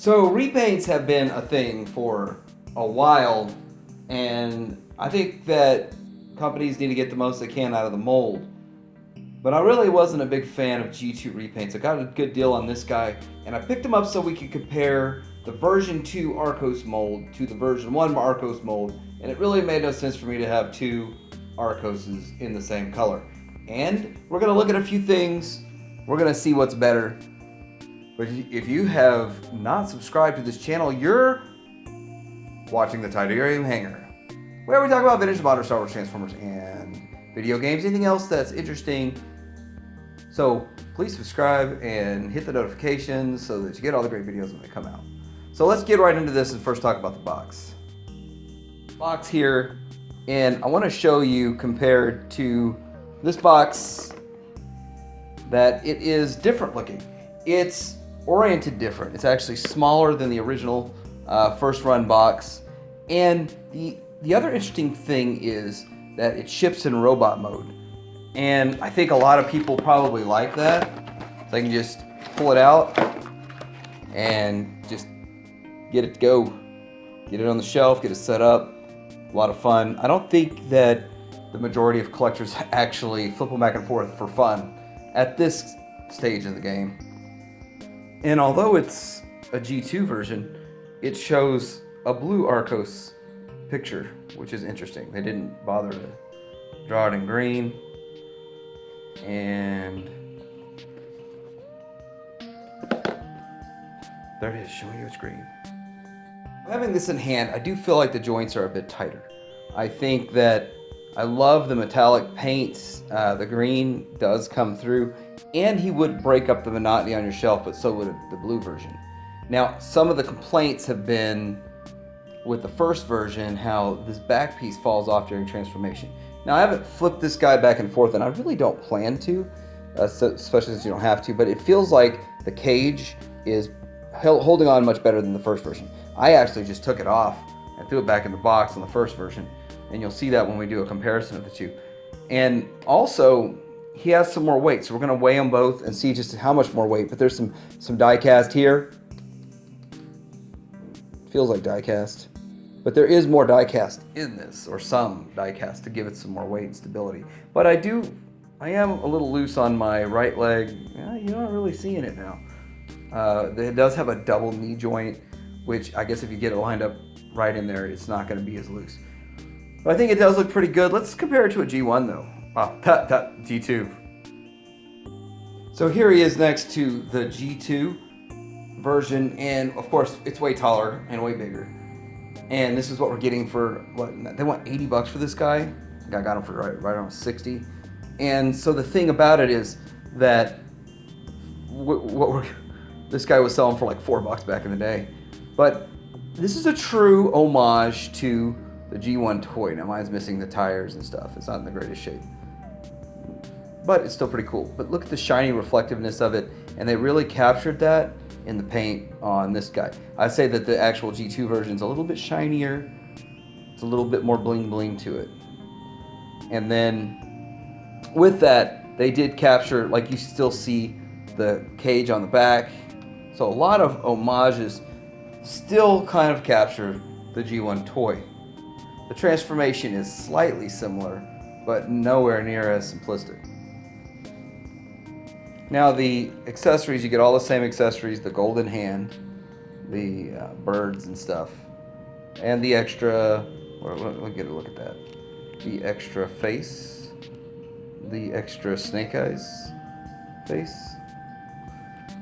So repaints have been a thing for a while, and I think that companies need to get the most they can out of the mold. But I really wasn't a big fan of G2 repaints. I got a good deal on this guy, and I picked him up so we could compare the version 2 Arcos mold to the version 1 Arcos mold, and it really made no sense for me to have two Arcoses in the same color. And we're going to look at a few things. We're going to see what's better. But if you have not subscribed to this channel, you're watching the Titanium Hangar, where we talk about vintage, modern Star Wars, Transformers, and video games, anything else that's interesting. So please subscribe and hit the notifications so that you get all the great videos when they come out. So let's get right into this and first talk about the box. Box here, and I want to show you compared to this box that it is different looking. It's oriented different. It's actually smaller than the original first run box. And the other interesting thing is that it ships in robot mode. And I think a lot of people probably like that. So I can just pull it out and just get it to go. Get it on the shelf, get it set up. A lot of fun. I don't think that the majority of collectors actually flip them back and forth for fun at this stage of the game. And although it's a G2 version, it shows a blue Arcos picture, which is interesting. They didn't bother to draw it in green. And there it is, showing you it's green. Having this in hand, I do feel like the joints are a bit tighter. I think that I love the metallic paints. The green does come through, and he would break up the monotony on your shelf, but so would the blue version. Now, some of the complaints have been with the first version, how this back piece falls off during transformation. Now, I haven't flipped this guy back and forth, and I really don't plan to, especially since you don't have to, but it feels like the cage is holding on much better than the first version. I actually just took it off and threw it back in the box on the first version, and you'll see that when we do a comparison of the two. And also, he has some more weight, so we're going to weigh them both and see just how much more weight. But there's some die cast here. Feels like die cast, but there is more die cast in this, or some die cast to give it some more weight and stability. But I am a little loose on my right leg. Yeah, you're not really seeing it now. It does have a double knee joint, which I guess if you get it lined up right in there, it's not going to be as loose. But I think it does look pretty good. Let's compare it to a G1 though. G2. So here he is next to the G2 version, and of course it's way taller and way bigger. And this is what we're getting for, what, they want 80 bucks for this guy. I think I got him for right around 60. And so the thing about it is that this guy was selling for like $4 back in the day. But this is a true homage to the G1 toy. Now mine's missing the tires and stuff. It's not in the greatest shape, but it's still pretty cool. But look at the shiny reflectiveness of it, and they really captured that in the paint on this guy. I say that the actual G2 version is a little bit shinier. It's a little bit more bling bling to it. And then with that, they did capture, like you still see the cage on the back. So a lot of homages still kind of capture the G1 toy. The transformation is slightly similar, but nowhere near as simplistic. Now the accessories, you get all the same accessories, the golden hand, the birds and stuff, and the extra, let get a look at that, the extra face, the extra snake eyes face.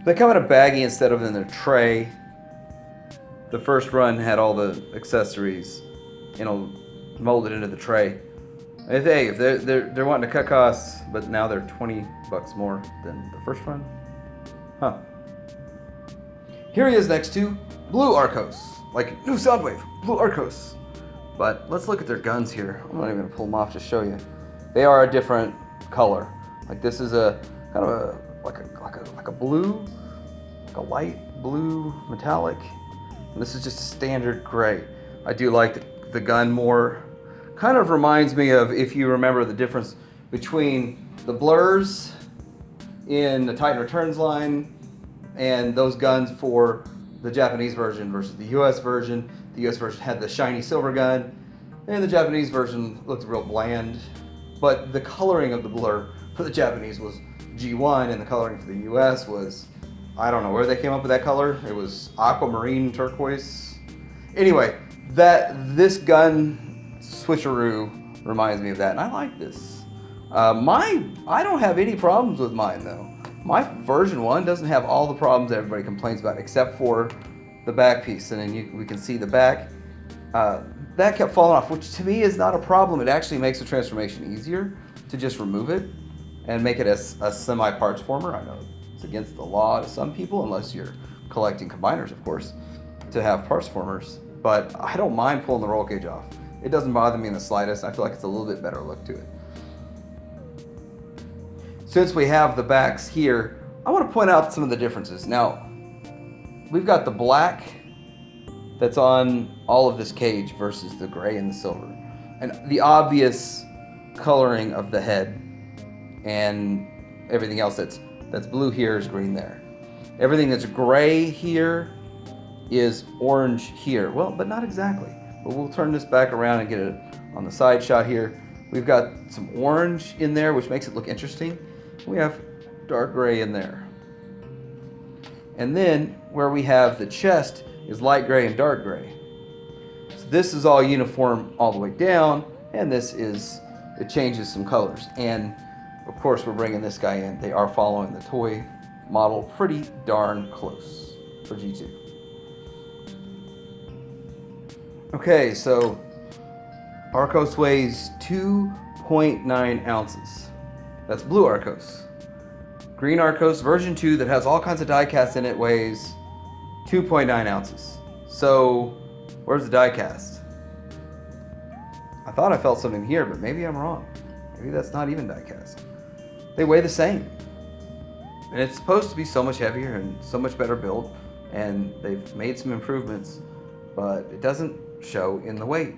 They come in a baggie instead of in their tray. The first run had all the accessories, molded into the tray. If they're wanting to cut costs, but now they're 20 bucks more than the first run. Huh. Here he is next to blue Arcos, like new Soundwave, blue Arcos. But let's look at their guns here. I'm not even gonna pull them off to show you. They are a different color. Like this is a kind of a like a blue, like a light blue metallic. And this is just a standard gray. I do like the gun more. Kind of reminds me of, if you remember the difference between the blurs in the Titan Returns line and those guns for the Japanese version versus the US version. The US version had the shiny silver gun, and the Japanese version looked real bland. But the coloring of the blur for the Japanese was G1, and the coloring for the US was, I don't know where they came up with that color. It was aquamarine turquoise. Anyway, this gun switcheroo reminds me of that, and I like this. I don't have any problems with mine though. My version 1 doesn't have all the problems that everybody complains about, except for the back piece, and then we can see the back. That kept falling off, which to me is not a problem. It actually makes the transformation easier to just remove it and make it as a semi-parts former. I know it's against the law to some people, unless you're collecting combiners, of course, to have parts formers. But I don't mind pulling the roll cage off. It doesn't bother me in the slightest. I feel like it's a little bit better look to it. Since we have the backs here, I want to point out some of the differences. Now, we've got the black that's on all of this cage versus the gray and the silver. And the obvious coloring of the head and everything else that's blue here is green there. Everything that's gray here is orange here. Well, but not exactly. But we'll turn this back around and get it on the side shot here. We've got some orange in there, which makes it look interesting. We have dark gray in there. And then where we have the chest is light gray and dark gray. So this is all uniform all the way down, and it changes some colors. And of course we're bringing this guy in. They are following the toy model pretty darn close for G2. Okay, so Arcos weighs 2.9 ounces. That's blue Arcos. Green Arcos version 2 that has all kinds of die cast in it weighs 2.9 ounces. So where's the die cast? I thought I felt something here, but maybe I'm wrong. Maybe that's not even die cast. They weigh the same. And it's supposed to be so much heavier and so much better built, and they've made some improvements, but it doesn't show in the weight.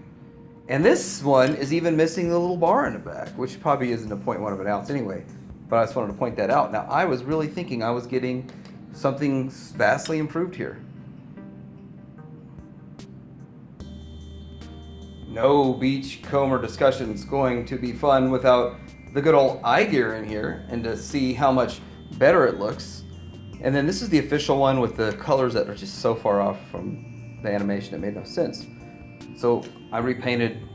And this one is even missing the little bar in the back, which probably isn't a 0.1 of an ounce anyway, but I just wanted to point that out. Now, I was really thinking I was getting something vastly improved here. No beachcomber discussion is going to be fun without the good old iGear in here, and to see how much better it looks. And then this is the official one with the colors that are just so far off from the animation, it made no sense. So I repainted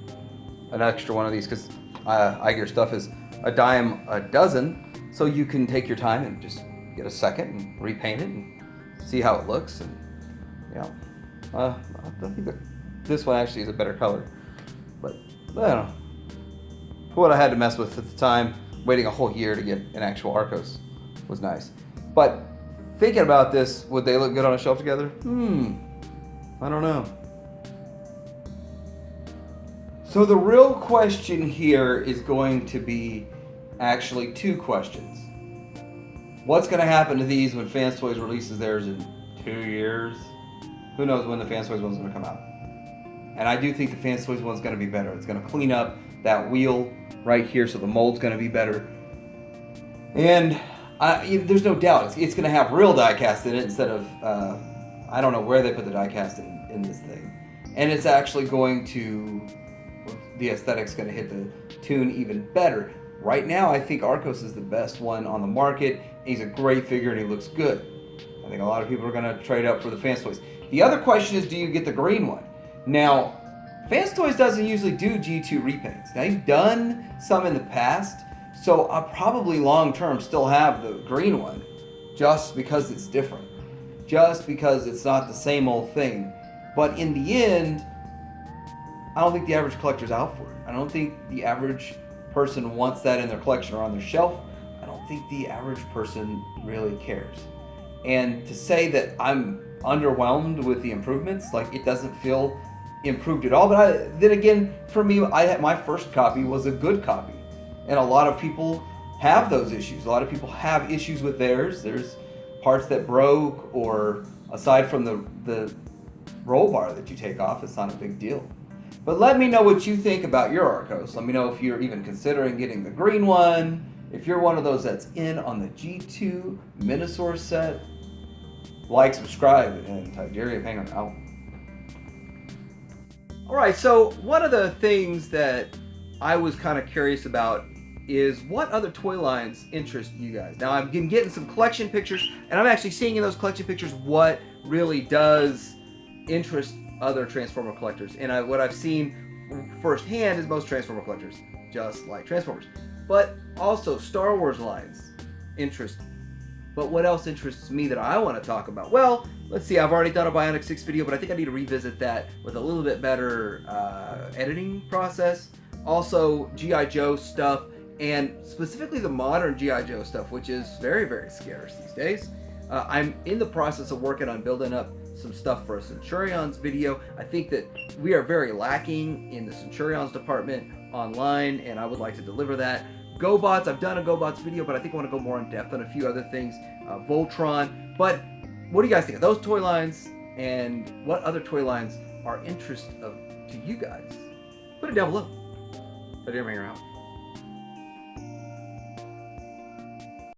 an extra one of these because iGear stuff is a dime a dozen, so you can take your time and just get a second and repaint it and see how it looks. And yeah, I think that this one actually is a better color, but I don't know. For what I had to mess with at the time, waiting a whole year to get an actual Arcos was nice. But thinking about this, would they look good on a shelf together? I don't know. So the real question here is going to be actually two questions. What's going to happen to these when Fans Toys releases theirs in 2 years? Who knows when the Fans Toys one's going to come out. And I do think the Fans Toys one's going to be better. It's going to clean up that wheel right here, so the mold's going to be better. And there's no doubt it's going to have real die cast in it instead of, I don't know where they put the die cast in this thing. And it's actually going to, the aesthetic's going to hit the tune even better. Right now, I think Arcos is the best one on the market. He's a great figure and he looks good. I think a lot of people are going to trade up for the Fans Toys. The other question is, do you get the green one? Now, Fans Toys doesn't usually do G2 repaints. They've done some in the past, so I'll probably long-term still have the green one, just because it's different. Just because it's not the same old thing. But in the end, I don't think the average collector's out for it. I don't think the average person wants that in their collection or on their shelf. I don't think the average person really cares. And to say that I'm underwhelmed with the improvements, like it doesn't feel improved at all, but then again, for me, my first copy was a good copy. And a lot of people have those issues. A lot of people have issues with theirs. There's parts that broke, or aside from the roll bar that you take off, it's not a big deal. But let me know what you think about your Arcos. Let me know if you're even considering getting the green one, if you're one of those that's in on the G2 Minosaur set. like, subscribe, and Tiberium Hanger out. All right, so one of the things that I was kind of curious about is what other toy lines interest you guys. Now, I've been getting some collection pictures, and I'm actually seeing in those collection pictures what really does interest other Transformer collectors. And what I've seen firsthand is most Transformer collectors just like Transformers. But also Star Wars lines interest. But what else interests me that I want to talk about? Well, let's see, I've already done a Bionic 6 video, but I think I need to revisit that with a little bit better editing process. Also, G.I. Joe stuff, and specifically the modern G.I. Joe stuff, which is very, very scarce these days. I'm in the process of working on building up some stuff for a Centurions video. I think that we are very lacking in the Centurions department online, and I would like to deliver that. GoBots, I've done a GoBots video, but I think I want to go more in depth on a few other things. Voltron. But what do you guys think of those toy lines, and what other toy lines are interest to you guys? Put it down below. Tiberium Hanger out.